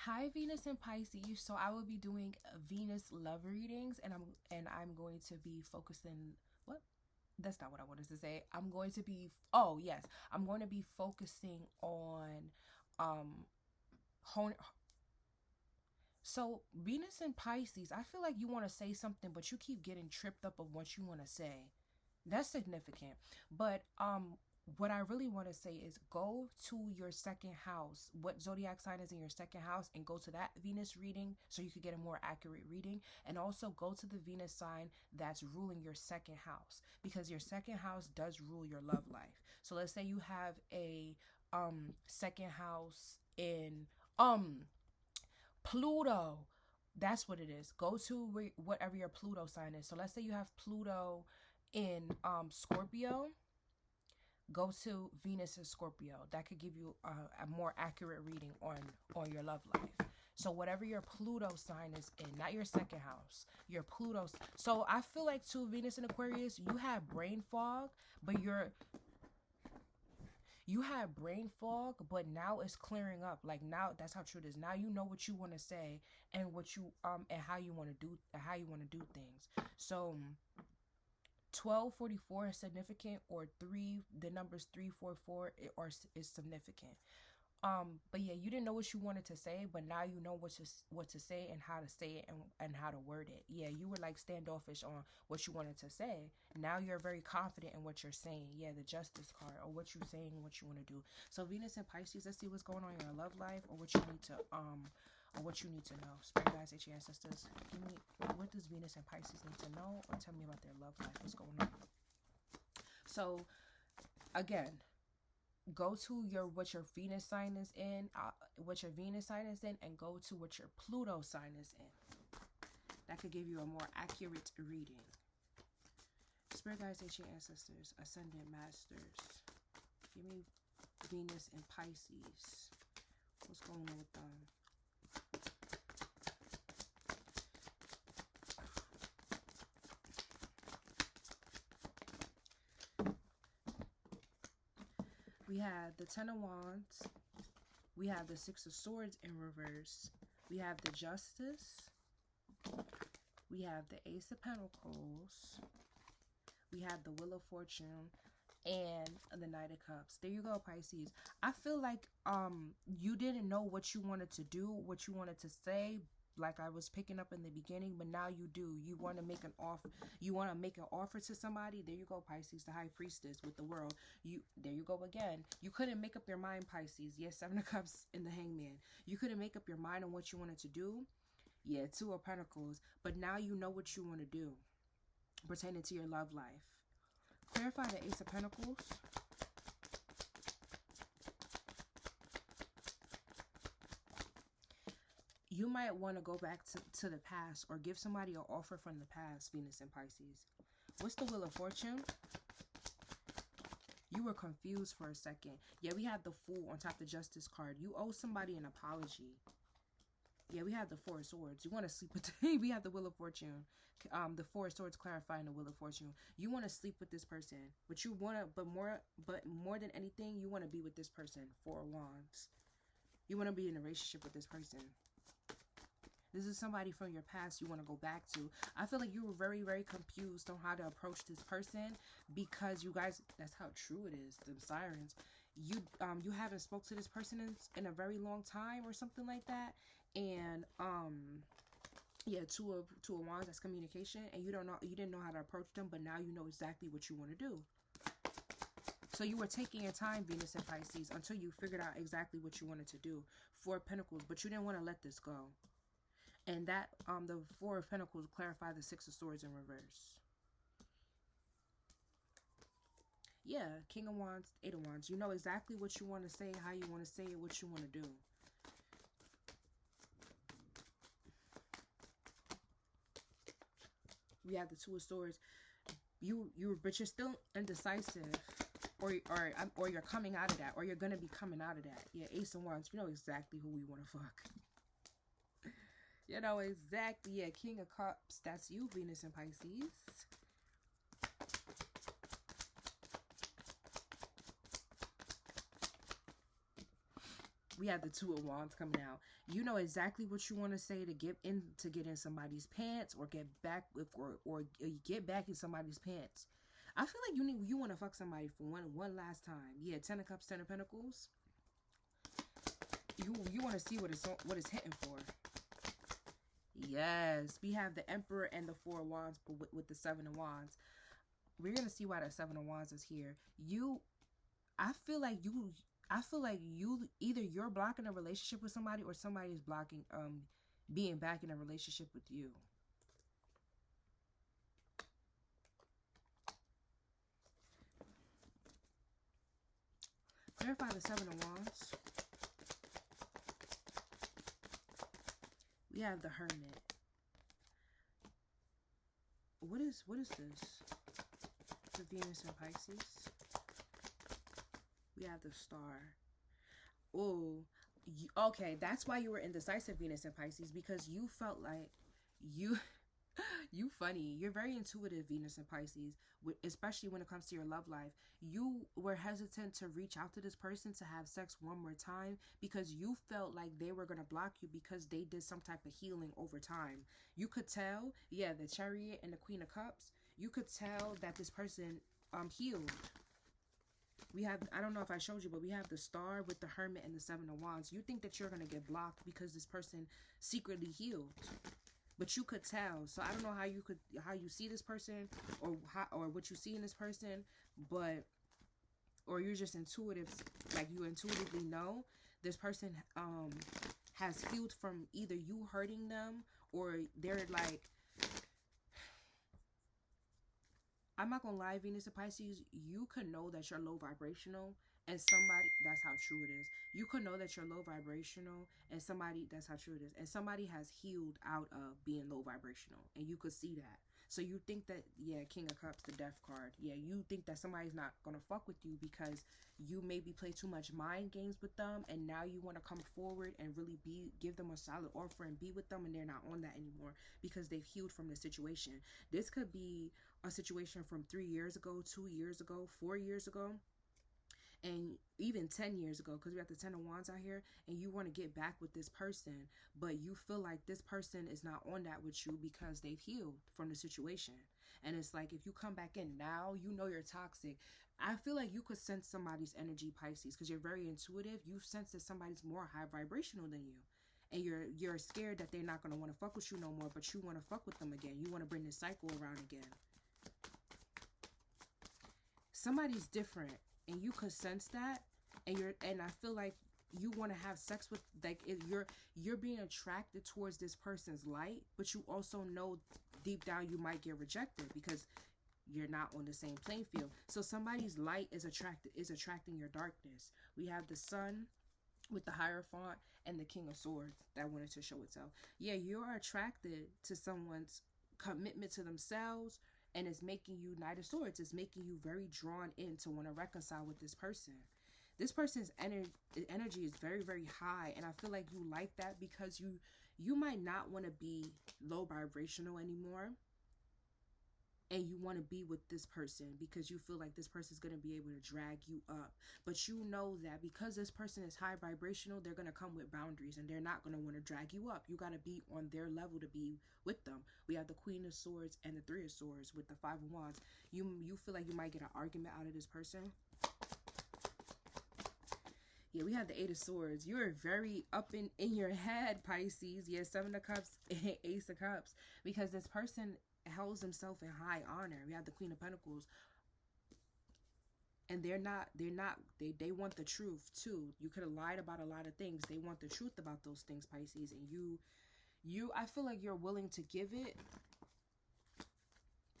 Hi, Venus and Pisces. So I will be doing Venus love readings, and I'm going to be focusing. What? That's not what I wanted to say. I'm going to be. Oh yes, I'm going to be focusing on, um, hone. So Venus and Pisces. I feel like you want to say something, but you keep getting tripped up of what you want to say. That's significant. But what I really want to say is go to your second house. What zodiac sign is in your second house, and go to that Venus reading so you could get a more accurate reading. And also go to the Venus sign that's ruling your second house, because your second house does rule your love life. So let's say you have a second house in Pluto. That's what it is. Go to whatever your Pluto sign is. So let's say you have Pluto in Scorpio. Go to Venus in Scorpio. That could give you a more accurate reading on your love life. So whatever your Pluto sign is in, not your second house, your Pluto. So I feel like too, Venus in Aquarius, you have brain fog, but you had brain fog, but now it's clearing up. Like, now, that's how true it is. Now you know what you want to say, and what you and how you want to do things. So 1244 is significant, or the numbers 344 is significant. But yeah, you didn't know what you wanted to say, but now you know what to say, and how to say it, and how to word it. Yeah, you were like standoffish on what you wanted to say. Now you're very confident in what you're saying. Yeah, the Justice card, or what you're saying, what you want to do. So Venus and Pisces, let's see what's going on in your love life, or what you need to know. Spirit guides, your ancestors, give me, what does Venus and Pisces need to know, or tell me about their love life. What's going on? So again, go to what your Venus sign is in, and go to what your Pluto sign is in. That could give you a more accurate reading. Spirit guides, ancient ancestors, ascendant masters, give me Venus and Pisces. What's going on with them? We have the Ten of Wands. We have the Six of Swords in reverse. We have the Justice. We have the Ace of Pentacles. We have the Wheel of Fortune and the Knight of Cups. There you go, Pisces. I feel like you didn't know what you wanted to do, what you wanted to say, like I was picking up in the beginning, but now you do. You want to make an offer. You want to make an offer to somebody. There you go, Pisces, the High Priestess with the World. There you go again. You couldn't make up your mind, Pisces. Yes, Seven of Cups and the Hangman. You couldn't make up your mind on what you wanted to do. Yeah, Two of Pentacles. But now you know what you want to do pertaining to your love life. Clarify the Ace of Pentacles. You might want to go back to the past, or give somebody an offer from the past, Venus and Pisces. What's the Wheel of Fortune? You were confused for a second. Yeah, we have the Fool on top of the Justice card. You owe somebody an apology. Yeah, we have the Four of Swords. You want to sleep with we have the Wheel of Fortune. The Four of Swords clarifying the Wheel of Fortune. You want to sleep with this person, but you want to, but more than anything, you want to be with this person. Four of Wands. You want to be in a relationship with this person. This is somebody from your past you want to go back to. I feel like you were very, very confused on how to approach this person, because you guys, that's how true it is, them sirens. You haven't spoke to this person in a very long time, or something like that. And yeah, two of Wands, that's communication, and you didn't know how to approach them, but now you know exactly what you want to do. So you were taking your time, Venus and Pisces, until you figured out exactly what you wanted to do. Four of Pentacles, but you didn't want to let this go. And that, the Four of Pentacles clarify the Six of Swords in reverse. Yeah, King of Wands, Eight of Wands. You know exactly what you want to say, how you want to say it, what you want to do. We have the Two of Swords. But you're still indecisive, or you're coming out of that, or you're gonna be coming out of that. Yeah, Ace of Wands. You know exactly who we want to fuck. You know exactly. Yeah, King of Cups. That's you, Venus and Pisces. We have the Two of Wands coming out. You know exactly what you want to say to get in somebody's pants, or get back with, or get back in somebody's pants. I feel like you want to fuck somebody for one last time. Yeah, Ten of Cups, Ten of Pentacles. You want to see what it's hitting for. Yes, we have the Emperor and the Four of Wands, but with the Seven of Wands. We're gonna see why the Seven of Wands is here. I feel like you either you're blocking a relationship with somebody, or somebody is blocking being back in a relationship with you. Clarify the Seven of Wands. We have the Hermit. What is this? The Venus and Pisces. We have the Star. Oh, okay. That's why you were indecisive, Venus and Pisces, because you felt like you funny. You're very intuitive, Venus and Pisces, especially when it comes to your love life. You were hesitant to reach out to this person to have sex one more time because you felt like they were going to block you because they did some type of healing over time. You could tell, yeah, the Chariot and the Queen of Cups, you could tell that this person healed. We have, I don't know if I showed you, but we have the Star with the Hermit and the Seven of Wands. You think that you're going to get blocked because this person secretly healed. But you could tell. So I don't know how you see this person, or what you see in this person, but, or you're just intuitive, like you intuitively know this person has healed from either you hurting them, or they're like, I'm not gonna lie, Venus and Pisces, you could know that you're low vibrational, and somebody, that's how true it is. You could know that you're low vibrational, and somebody, that's how true it is. And somebody has healed out of being low vibrational, and you could see that. So you think that, yeah, King of Cups, the Death card. Yeah, you think that somebody's not gonna fuck with you because you maybe play too much mind games with them, and now you want to come forward and really give them a solid offer and be with them, and they're not on that anymore because they've healed from the situation. This could be a situation from 3 years ago, 2 years ago, 4 years ago, and even 10 years ago, because we got the Ten of Wands out here, and you want to get back with this person, but you feel like this person is not on that with you because they've healed from the situation. And it's like, if you come back in now, you know you're toxic. I feel like you could sense somebody's energy, Pisces, because you're very intuitive. You sense that somebody's more high vibrational than you, and you're scared that they're not going to want to fuck with you no more, but you want to fuck with them again. You want to bring this cycle around again. Somebody's different, and you could sense that, and I feel like you want to have sex with, like, you're being attracted towards this person's light, but you also know deep down you might get rejected because you're not on the same playing field. So somebody's light is attracting your darkness. We have the Sun with the Hierophant and the King of Swords that wanted to show itself. Yeah, you're attracted to someone's commitment to themselves, and it's making you, Knight of Swords, it's making you very drawn in to want to reconcile with this person. This person's energy is very, very high, and I feel like you like that because you might not want to be low vibrational anymore, and you want to be with this person because you feel like this person is going to be able to drag you up. But you know that because this person is high vibrational, they're going to come with boundaries, and they're not going to want to drag you up. You got to be on their level to be with them. We have the Queen of Swords and the Three of Swords with the Five of Wands. You feel like you might get an argument out of this person. Yeah, we have the Eight of Swords. You are very up in your head, Pisces. Yeah, Seven of Cups and Ace of Cups, because this person holds himself in high honor. We have the Queen of Pentacles, and they want the truth too. You could have lied about a lot of things. They want the truth about those things, Pisces, and you I feel like you're willing to give it,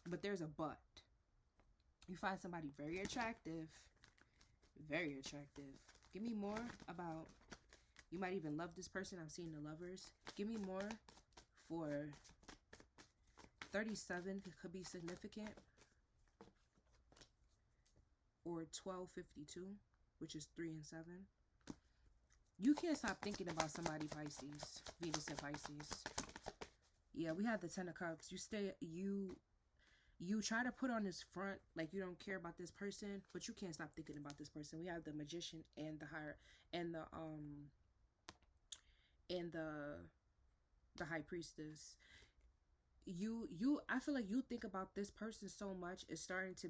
but there's a but. You find somebody very attractive, very attractive. Give me more about, you might even love this person. I'm seeing the Lovers. Give me more for 37, could be significant, or 1252, which is 3 and 7. You can't stop thinking about somebody, Pisces, Venus and Pisces. Yeah, we have the Ten of Cups. You try to put on this front like you don't care about this person, but you can't stop thinking about this person. We have the Magician and the and the High Priestess. I feel like you think about this person so much, it's starting to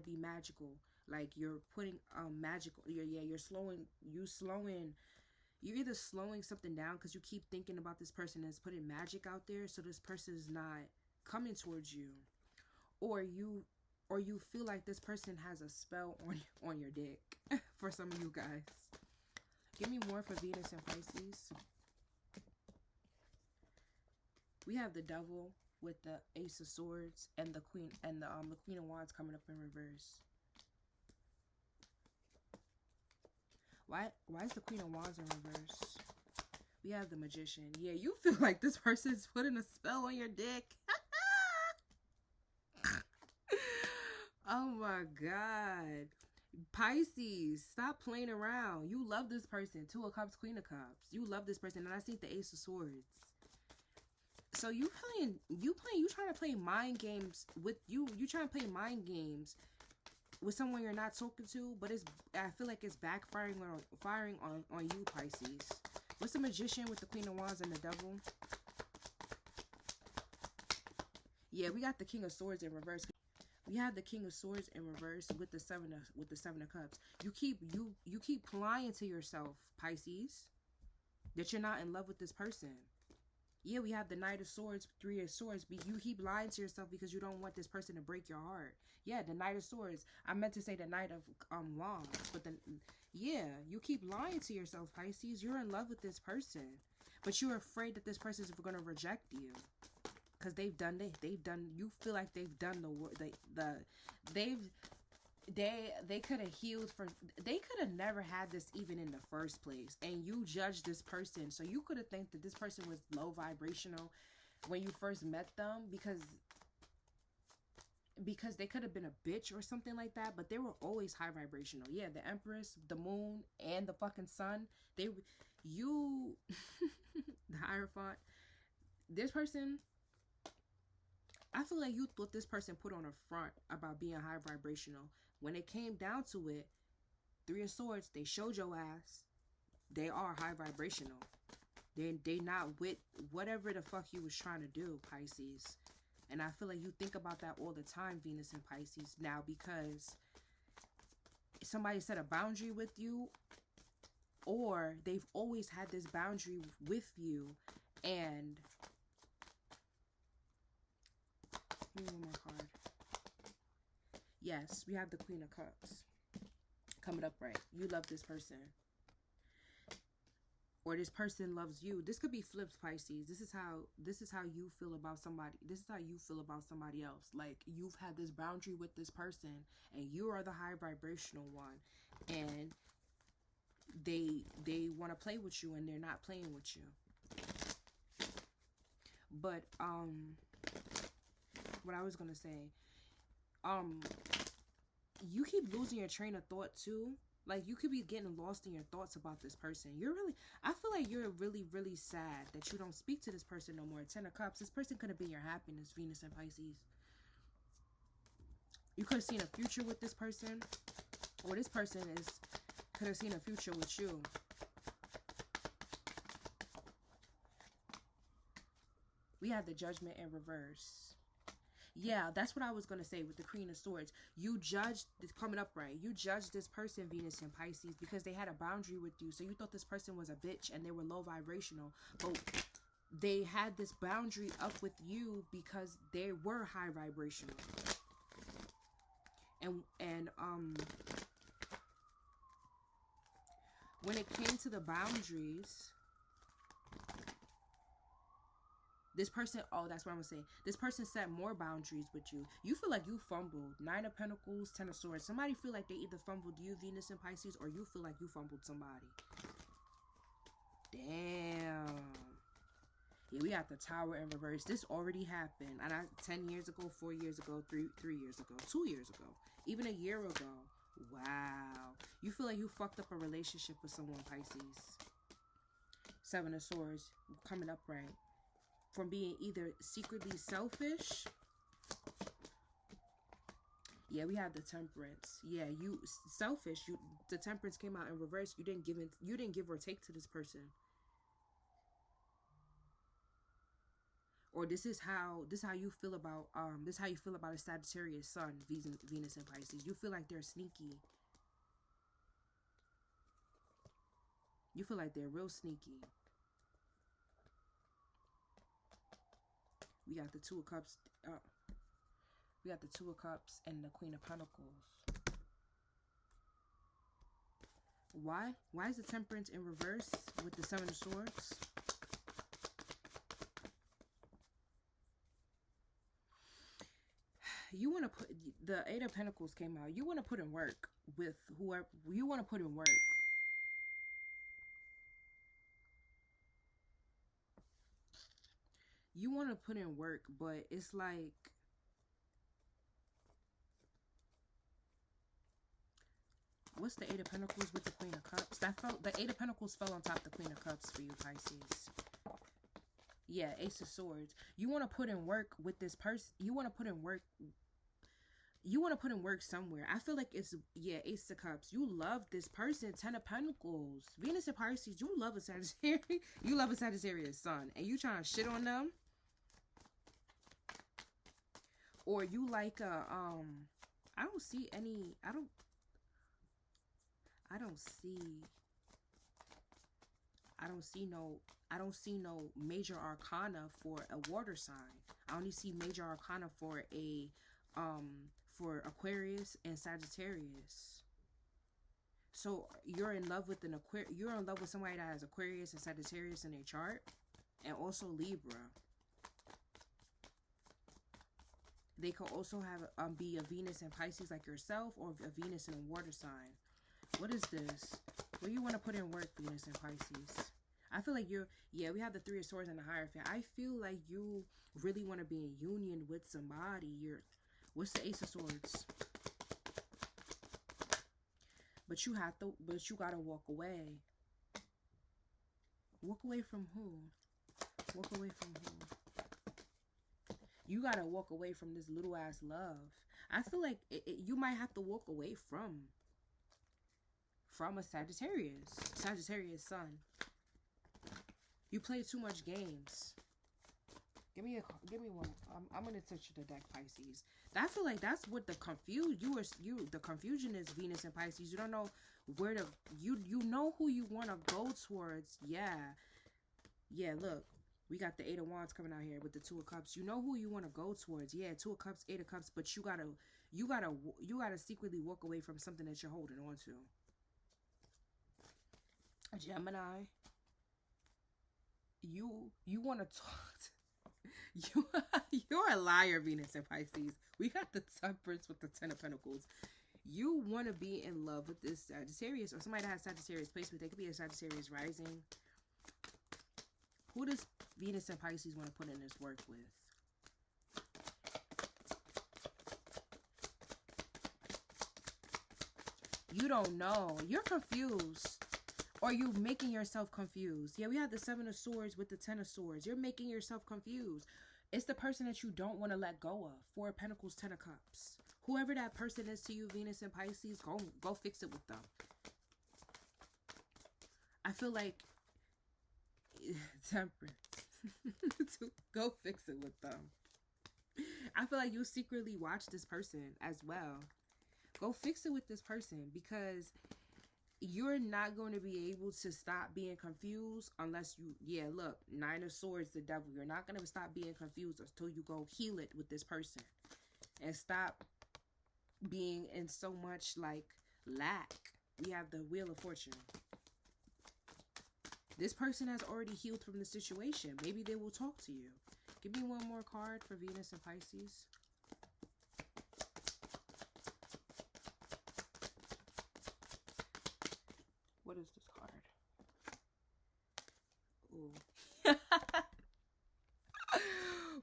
be magical. Like you're putting magical, you're either slowing something down because you keep thinking about this person as putting magic out there, so this person is not coming towards you, or you feel like this person has a spell on your dick. For some of you guys, give me more for Venus and Pisces. We have the Devil with the Ace of Swords and the Queen of Wands coming up in reverse. Why is the Queen of Wands in reverse? We have the Magician. Yeah, you feel like this person's putting a spell on your dick. Oh my God. Pisces, stop playing around. You love this person. Two of Cups, Queen of Cups. You love this person. And I see the Ace of Swords. So you trying to play mind games with you trying to play mind games with someone you're not talking to, but I feel like it's backfiring on you, Pisces. What's the Magician with the Queen of Wands and the Devil? Yeah, we got the King of Swords in reverse. We have the King of Swords in reverse with the Seven of Cups. You keep lying to yourself, Pisces, that you're not in love with this person. Yeah, we have the Knight of Swords, Three of Swords. But you keep lying to yourself because you don't want this person to break your heart. Yeah, the Knight of Swords. I meant to say the Knight of Wands, but yeah, you keep lying to yourself, Pisces. You're in love with this person, but you're afraid that this person is going to reject you because they've done. You feel like they've done the work. They could have healed they could have never had this even in the first place, and you judge this person, so you could have think that this person was low vibrational when you first met them because they could have been a bitch or something like that, but they were always high vibrational. Yeah, the Empress, the Moon, and the fucking Sun, the Hierophant. This person, I feel like you thought this person put on a front about being high vibrational. When it came down to it, Three of Swords, they showed your ass. They are high vibrational. They not with whatever the fuck you was trying to do, Pisces. And I feel like you think about that all the time, Venus and Pisces. Now, because somebody set a boundary with you, or they've always had this boundary with you, and give me one more card. Yes, we have the Queen of Cups coming up, right? You love this person, or this person loves you. This could be flipped, Pisces. This is how you feel about somebody. This is how you feel about somebody else. Like, you've had this boundary with this person, and you are the high vibrational one, and they want to play with you, and they're not playing with you. But what I was gonna say, you keep losing your train of thought too. Like, you could be getting lost in your thoughts about this person. I feel like you're really, really sad that you don't speak to this person no more. Ten of Cups. This person could have been your happiness, Venus and Pisces. You could have seen a future with this person, or this person could have seen a future with you. We have the Judgment in reverse. Yeah, that's what I was going to say with the Queen of Swords. You judged, coming up right, you judged this person, Venus and Pisces, because they had a boundary with you. So you thought this person was a bitch and they were low vibrational. But they had this boundary up with you because they were high vibrational. And when it came to the boundaries, this person, oh, that's what I'm going to say. This person set more boundaries with you. You feel like you fumbled. Nine of Pentacles, Ten of Swords. Somebody feel like they either fumbled you, Venus and Pisces, or you feel like you fumbled somebody. Damn. Yeah, we got the Tower in reverse. This already happened. And 10 years ago, 4 years ago, 3 years ago, 2 years ago, even a year ago. Wow. You feel like you fucked up a relationship with someone, Pisces. Seven of Swords coming up right. From being either secretly selfish. Yeah, we have the Temperance. Yeah, you selfish. The Temperance came out in reverse. You didn't give or take to this person. Or this is how you feel about this is how you feel about a Sagittarius sun, Venus and Pisces. You feel like they're sneaky. You feel like they're real sneaky. We got the Two of Cups. We got the Two of Cups and the Queen of Pentacles. Why? Why is the Temperance in reverse with the Seven of Swords? You want to put, the Eight of Pentacles came out. You want to put in work with whoever. You want to put in work. You want to put in work, but it's like, what's the Eight of Pentacles with the Queen of Cups? The Eight of Pentacles fell on top of the Queen of Cups for you, Pisces. Yeah, Ace of Swords. You want to put in work with this person. You want to put in work. You want to put in work somewhere. I feel like it's, yeah, Ace of Cups. You love this person. Ten of Pentacles. Venus and Pisces. You love a Sagittarius. You love a Sagittarius sun. And you trying to shit on them. Or you like a, I don't see any, I don't see no major arcana for a water sign. I only see major arcana for a, for Aquarius and Sagittarius. So you're in love with you're in love with somebody that has Aquarius and Sagittarius in their chart, and also Libra. They could also have be a Venus and Pisces like yourself, or a Venus and a water sign. What is this? Where do you want to put in work, Venus and Pisces? I feel like you're, yeah, we have the Three of Swords and the Hierophant. I feel like you really want to be in union with somebody. What's the Ace of Swords? But you gotta walk away. Walk away from who? Walk away from who? You gotta walk away from this little ass love. I feel like you might have to walk away from a Sagittarius sun. You play too much games. Give me one. I'm gonna touch the deck, Pisces. I feel like that's what the the confusion is, Venus and Pisces. You don't know where to, you know who you want to go towards. Yeah, look, we got the Eight of Wands coming out here with the Two of Cups. You know who you want to go towards. Yeah, Two of Cups, Eight of Cups, but you gotta secretly walk away from something that you're holding on to. Gemini, you want to talk. You're a liar, Venus and Pisces. We got the Temperance with the Ten of Pentacles. You want to be in love with this Sagittarius, or somebody that has Sagittarius placement. They could be a Sagittarius rising. Who does Venus and Pisces want to put in this work with? You don't know. You're confused. Or you making yourself confused. Yeah, we have the Seven of Swords with the Ten of Swords. You're making yourself confused. It's the person that you don't want to let go of. Four of Pentacles, Ten of Cups. Whoever that person is to you, Venus and Pisces, go fix it with them. I feel like Temperance. Go fix it with them. I feel like you secretly watch this person as well. Go fix it with this person, because you're not going to be able to stop being confused unless you, yeah, look, Nine of Swords, the Devil. You're not going to stop being confused until you go heal it with this person and stop being in so much like lack. We have the Wheel of Fortune. This person has already healed from the situation. Maybe they will talk to you. Give me one more card for Venus and Pisces. What is this card? Ooh.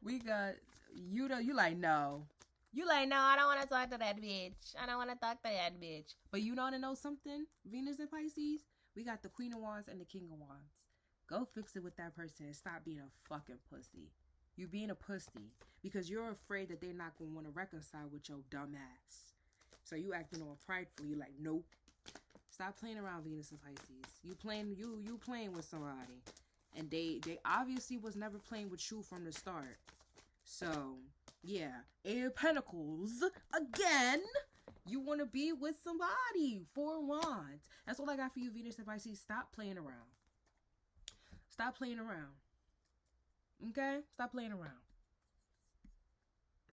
We got, you like, no. You like, no, I don't want to talk to that bitch. I don't want to talk to that bitch. But you want to know something, Venus and Pisces? We got the Queen of Wands and the King of Wands. Go fix it with that person and stop being a fucking pussy. You being a pussy because you're afraid that they're not going to want to reconcile with your dumb ass. So you acting all prideful. You like, nope. Stop playing around, Venus and Pisces. You playing with somebody, And they obviously was never playing with you from the start. So, yeah. Eight of Pentacles. Again, you want to be with somebody. Four of Wands. That's all I got for you, Venus and Pisces. Stop playing around. Stop playing around. Okay? Stop playing around.